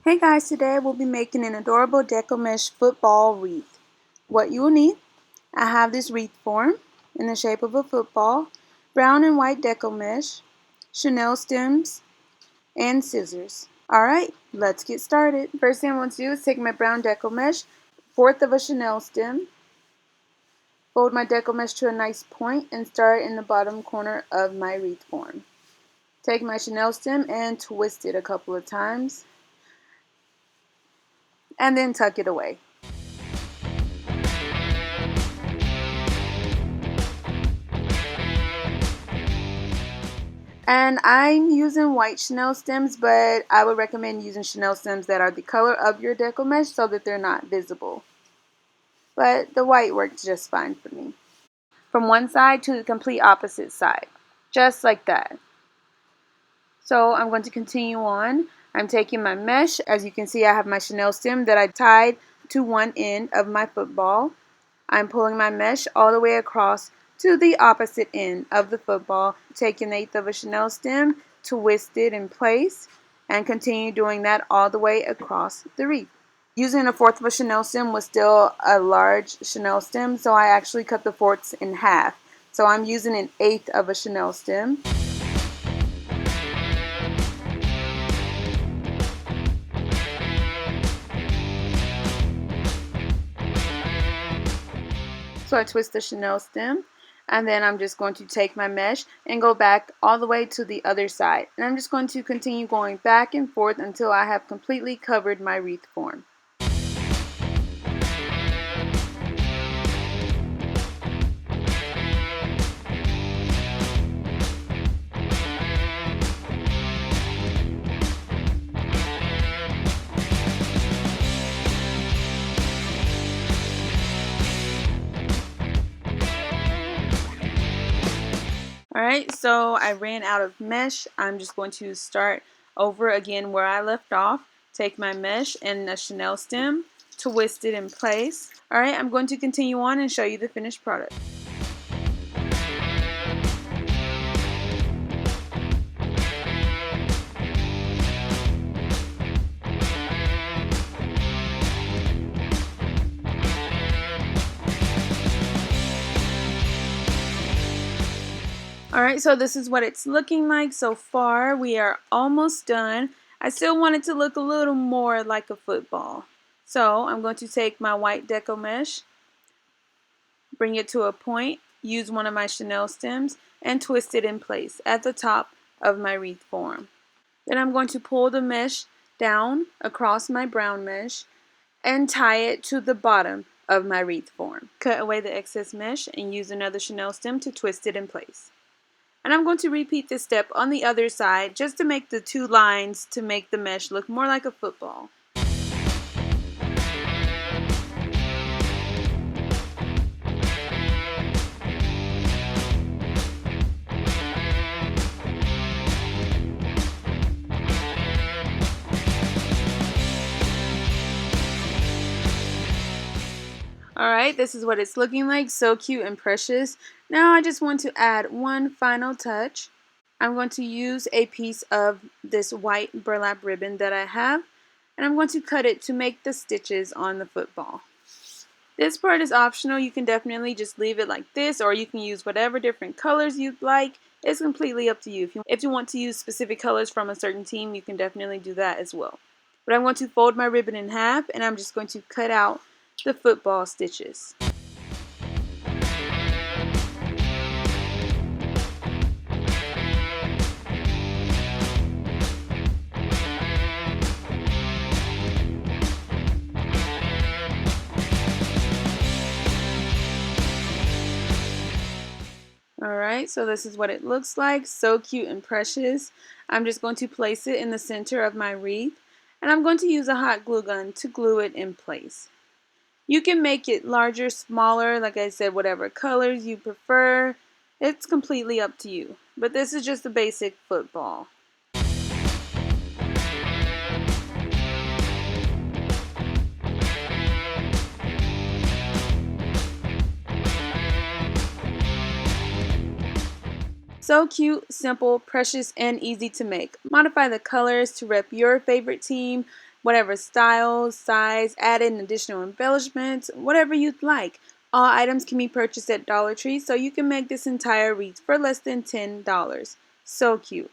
Hey guys, today we'll be making an adorable Deco Mesh football wreath. What you will need, I have this wreath form in the shape of a football, brown and white Deco Mesh, chenille stems, and scissors. Alright, let's get started. First thing I want to do is take my brown Deco Mesh, fourth of a chenille stem, fold my Deco Mesh to a nice point, and start in the bottom corner of my wreath form. Take my chenille stem and twist it a couple of times, and then tuck it away. And I'm using white chenille stems, but I would recommend using chenille stems that are the color of your Deco Mesh so that they're not visible. But the white works just fine for me. From one side to the complete opposite side. Just like that. So I'm going to continue on. I'm taking my mesh. As you can see, I have my chenille stem that I tied to one end of my football. I'm pulling my mesh all the way across to the opposite end of the football, taking an eighth of a chenille stem, twist it in place, and continue doing that all the way across the wreath. Using a fourth of a chenille stem was still a large chenille stem, so I actually cut the fourths in half. So I'm using an eighth of a chenille stem. So I twist the chenille stem, and then I'm just going to take my mesh and go back all the way to the other side. And I'm just going to continue going back and forth until I have completely covered my wreath form. Alright, so I ran out of mesh. I'm just going to start over again where I left off. Take my mesh and a chenille stem, twist it in place. Alright, I'm going to continue on and show you the finished product. Alright, so this is what it's looking like so far. We are almost done. I still want it to look a little more like a football. So I'm going to take my white Deco Mesh, bring it to a point, use one of my chenille stems, and twist it in place at the top of my wreath form. Then I'm going to pull the mesh down across my brown mesh and tie it to the bottom of my wreath form. Cut away the excess mesh and use another chenille stem to twist it in place. And I'm going to repeat this step on the other side just to make the two lines to make the mesh look more like a football. Alright, this is what it's looking like. So cute and precious. Now I just want to add one final touch. I'm going to use a piece of this white burlap ribbon that I have, and I'm going to cut it to make the stitches on the football. This part is optional. You can definitely just leave it like this, or you can use whatever different colors you'd like. It's completely up to you. If you want to use specific colors from a certain team, you can definitely do that as well. But I'm going to fold my ribbon in half, and I'm just going to cut out the football stitches. Alright, so this is what it looks like. So cute and precious. I'm just going to place it in the center of my wreath, and I'm going to use a hot glue gun to glue it in place. You can make it larger, smaller, like I said, whatever colors you prefer. It's completely up to you. But this is just a basic football. So cute, simple, precious, and easy to make. Modify the colors to rep your favorite team. whatever style, size, add in additional embellishments, whatever you'd like. All items can be purchased at Dollar Tree, so you can make this entire wreath for less than $10. So cute.